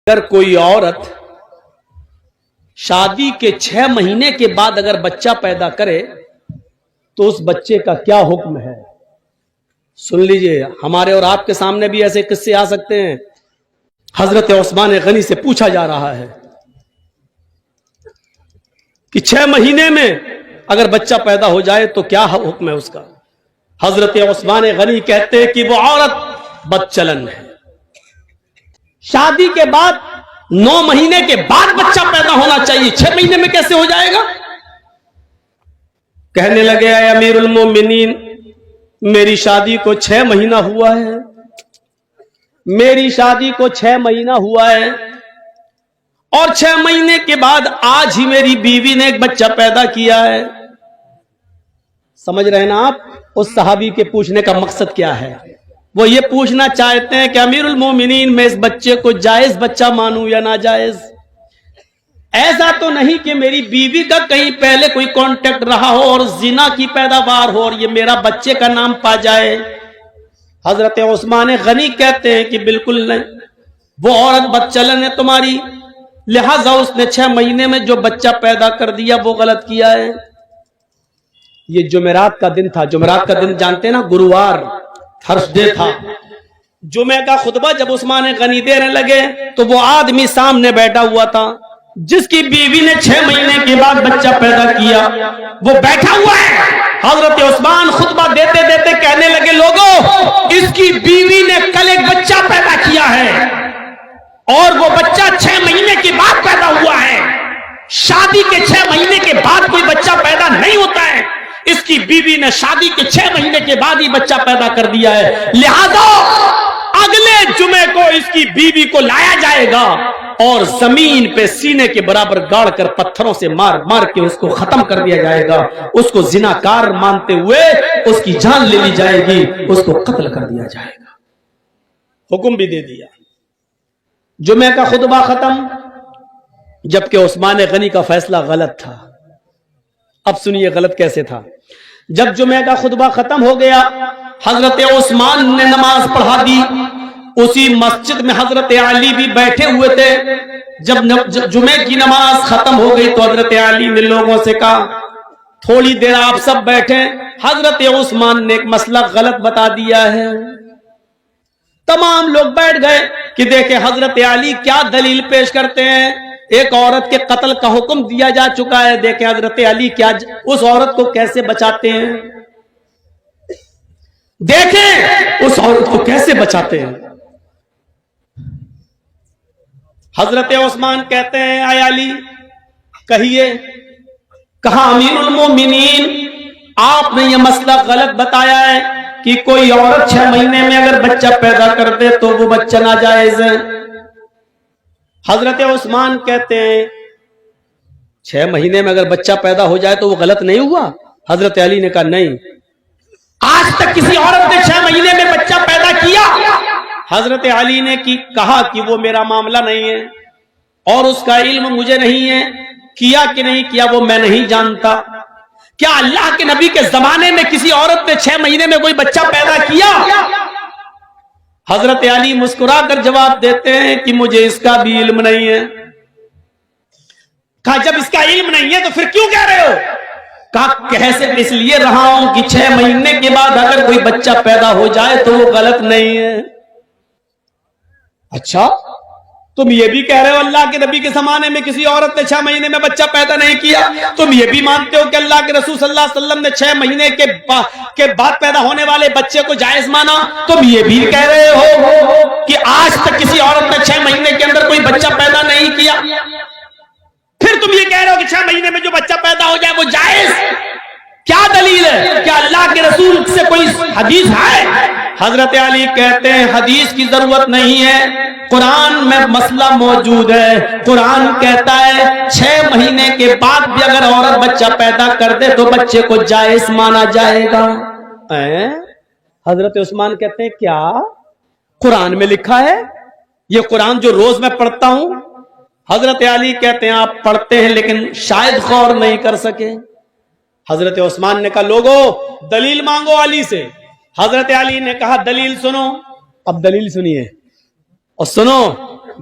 اگر کوئی عورت شادی کے 6 مہینے کے بعد اگر بچہ پیدا کرے تو اس بچے کا کیا حکم ہے؟ سن لیجئے، ہمارے اور آپ کے سامنے بھی ایسے قصے آ سکتے ہیں۔ حضرت عثمان غنی سے پوچھا جا رہا ہے کہ 6 مہینے میں اگر بچہ پیدا ہو جائے تو کیا حکم ہے اس کا؟ حضرت عثمان غنی کہتے ہیں کہ وہ عورت بد چلن ہے۔ شادی کے بعد 9 مہینے کے بعد بچہ پیدا ہونا چاہیے، 6 مہینے میں کیسے ہو جائے گا؟ کہنے لگے اے امیر المومنین، میری شادی کو 6 مہینہ ہوا ہے، میری شادی کو 6 مہینہ ہوا ہے، اور 6 مہینے کے بعد آج ہی میری بیوی نے ایک بچہ پیدا کیا ہے۔ سمجھ رہے ہیں نا آپ اس صحابی کے پوچھنے کا مقصد کیا ہے؟ وہ یہ پوچھنا چاہتے ہیں کہ امیر المومنین، میں اس بچے کو جائز بچہ مانوں یا ناجائز؟ ایسا تو نہیں کہ میری بیوی کا کہیں پہلے کوئی کانٹیکٹ رہا ہو اور زنا کی پیداوار ہو اور یہ میرا بچے کا نام پا جائے؟ حضرت عثمان غنی کہتے ہیں کہ بالکل نہیں، وہ عورت بدچلن ہے تمہاری، لہذا اس نے 6 مہینے میں جو بچہ پیدا کر دیا وہ غلط کیا ہے۔ یہ جمعرات کا دن تھا، جمعرات کا دن جانتے ہیں نا، گرووار، تھرسڈے تھا۔ جمعہ کا خطبہ جب عثمان غنی دینے لگے تو وہ آدمی سامنے بیٹھا ہوا تھا جس کی بیوی نے 6 مہینے کے بعد بچہ پیدا کیا، وہ بیٹھا ہوا ہے۔ حضرت عثمان خطبہ دیتے دیتے کہنے لگے، لوگوں، اس کی بیوی نے کل ایک بچہ پیدا کیا ہے اور وہ بچہ 6 مہینے کے بعد پیدا ہوا ہے۔ شادی کے 6 مہینے کے بعد کوئی بچہ پیدا نہیں ہوتا ہے، اس کی بیوی نے شادی کے 6 مہینے کے بعد ہی بچہ پیدا کر دیا ہے، لہذا اگلے جمعے کو اس کی بیوی کو لایا جائے گا اور زمین پہ سینے کے برابر گاڑ کر پتھروں سے مار مار کے اس کو ختم کر دیا جائے گا، اس کو زناکار مانتے ہوئے اس کی جان لے لی جائے گی، اس کو قتل کر دیا جائے گا۔ حکم بھی دے دیا۔ جمعہ کا خطبہ ختم، جبکہ عثمان غنی کا فیصلہ غلط تھا۔ اب سنیے غلط کیسے تھا۔ جب جمعہ کا خطبہ ختم ہو گیا، حضرت عثمان نے نماز پڑھا دی۔ اسی مسجد میں حضرت علی بھی بیٹھے ہوئے تھے۔ جب جمعہ کی نماز ختم ہو گئی تو حضرت علی نے لوگوں سے کہا، تھوڑی دیر آپ سب بیٹھیں، حضرت عثمان نے ایک مسئلہ غلط بتا دیا ہے۔ تمام لوگ بیٹھ گئے کہ دیکھیں حضرت علی کیا دلیل پیش کرتے ہیں۔ ایک عورت کے قتل کا حکم دیا جا چکا ہے، دیکھیں حضرت علی کیا اس عورت کو کیسے بچاتے ہیں، دیکھیں اس عورت کو کیسے بچاتے ہیں۔ حضرت عثمان کہتے ہیں، اے علی کہیے۔ کہا، امیر المومنین، آپ نے یہ مسئلہ غلط بتایا ہے کہ کوئی عورت 6 مہینے میں اگر بچہ پیدا کر دے تو وہ بچہ ناجائز ہے۔ حضرت عثمان کہتے ہیں، 6 مہینے میں اگر بچہ پیدا ہو جائے تو وہ غلط نہیں ہوا؟ حضرت علی نے کہا نہیں، آج تک کسی عورت نے 6 مہینے میں بچہ پیدا کیا؟ حضرت علی نے کہا کہ وہ میرا معاملہ نہیں ہے اور اس کا علم مجھے نہیں ہے، کیا کہ نہیں کیا وہ میں نہیں جانتا۔ کیا اللہ کے نبی کے زمانے میں کسی عورت نے 6 مہینے میں کوئی بچہ پیدا کیا؟ حضرت علی مسکرا کر جواب دیتے ہیں کہ مجھے اس کا بھی علم نہیں ہے۔ کہا، جب اس کا علم نہیں ہے تو پھر کیوں کہہ رہے ہو؟ کہا، کیسے اس لیے رہا ہوں کہ 6 مہینے کے بعد اگر کوئی بچہ پیدا ہو جائے تو وہ غلط نہیں ہے۔ اچھا، تم یہ بھی کہہ رہے ہو اللہ کے نبی کے زمانے میں کسی عورت نے 6 مہینے میں بچہ پیدا نہیں کیا؟ تم یہ بھی مانتے ہو کہ اللہ کے رسول صلی اللہ علیہ وسلم نے 6 مہینے کے بعد پیدا ہونے والے بچے کو جائز مانا؟ تم یہ بھی کہہ رہے ہو کہ آج تک کسی عورت نے 6 مہینے کے اندر کوئی بچہ پیدا نہیں کیا؟ پھر تم یہ کہہ رہے ہو کہ 6 مہینے میں جو بچہ پیدا ہو جائے وہ جائز؟ کیا دلیل ہے؟ کیا اللہ کے رسول سے کوئی حدیث ہے؟ حضرت علی کہتے ہیں، حدیث کی ضرورت نہیں ہے، قرآن میں مسئلہ موجود ہے۔ قرآن کہتا ہے 6 مہینے کے بعد بھی اگر عورت بچہ پیدا کر دے تو بچے کو جائز مانا جائے گا۔ حضرت عثمان کہتے ہیں، کیا قرآن میں لکھا ہے؟ یہ قرآن جو روز میں پڑھتا ہوں۔ حضرت علی کہتے ہیں، آپ پڑھتے ہیں لیکن شاید غور نہیں کر سکے۔ حضرت عثمان نے کہا، لوگوں دلیل مانگو علی سے۔ حضرت علی نے کہا، دلیل سنو۔ اب دلیل سنیے اور سنو،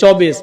24।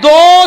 2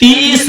30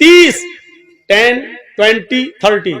30। 10, 20, 30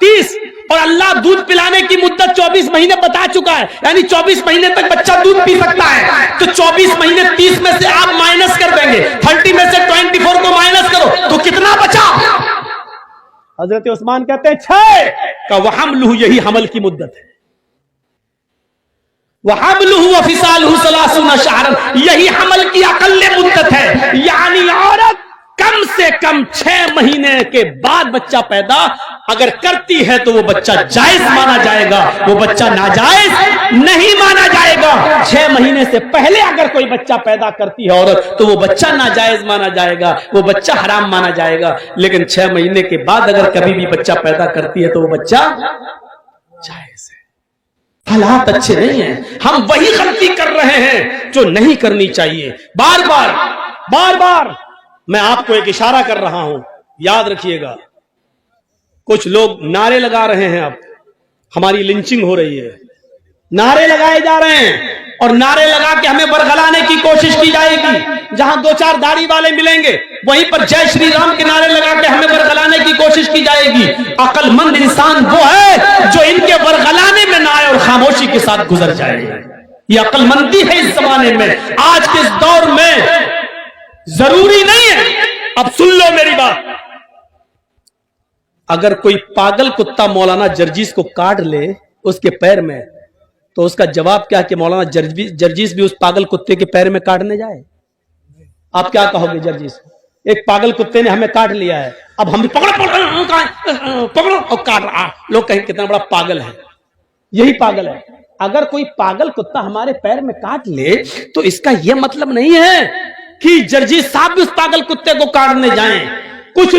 30। اور اللہ دودھ پلانے کی مدت 24 مہینے بتا چکا ہے، یعنی 24 مہینے تک بچہ دودھ پی سکتا ہے. تو 24 مہینے 30 میں سے آپ مائنس کر دیں گے، 30 میں سے 24 کو مائنس کرو تو کتنا بچا؟ حضرت عثمان کہتے ہیں 6 کا وحملہ، یہی حمل کی مدت ہے. وحملہ وفصالہ 30 شہرا، یہی حمل کی اقل مدت ہے. یعنی عورت کم سے کم 6 مہینے کے بعد بچہ پیدا اگر کرتی ہے تو وہ بچہ جائز مانا جائے گا، وہ بچہ ناجائز نہیں مانا جائے گا. 6 مہینے سے پہلے اگر کوئی بچہ پیدا کرتی ہے عورت تو وہ بچہ ناجائز مانا جائے گا، وہ بچہ حرام مانا جائے گا. لیکن 6 مہینے کے بعد اگر کبھی بھی بچہ پیدا کرتی ہے تو وہ بچہ جائز ہے. حالات اچھے نہیں ہیں، ہم وہی غلطی کر رہے ہیں جو نہیں کرنی چاہیے. بار بار میں آپ کو ایک اشارہ کر رہا ہوں، یاد رکھیے گا. کچھ لوگ نعرے لگا رہے ہیں، اب ہماری لنچنگ ہو رہی ہے، نعرے لگائے جا رہے ہیں اور نعرے لگا کے ہمیں برگلانے کی کوشش کی جائے گی. جہاں 2-4 داڑھی والے ملیں گے وہیں پر جے شری رام کے نعرے لگا کے ہمیں برگلانے کی کوشش کی جائے گی. عقل مند انسان وہ ہے جو ان کے برگلانے میں نہ آئے اور خاموشی کے ساتھ گزر جائے. یہ عقل مندی ہے اس زمانے میں، آج کے اس دور میں. ضروری نہیں ہے، اب سن لو میری بات، اگر کوئی پاگل کتا مولانا جرجیس کو کاٹ لے اس کے پیر میں تو اس کا جواب کیا کہ مولانا جرجیس بھی اس پاگل کتے کے پیر میں کاٹنے جائے؟ آپ کیا کہو گے؟ جرجیس ایک پاگل کتے نے ہمیں کاٹ لیا ہے، اب ہم بھی پکڑو اور کاٹ رہا، لوگ کہیں کتنا بڑا پاگل ہے. یہی پاگل ہے. اگر کوئی پاگل کتا ہمارے پیر میں کاٹ لے تو اس کا یہ مطلب نہیں ہے کہ جرجیس صاحب بھی اس پاگل کتے کو کاٹنے جائیں. کچھ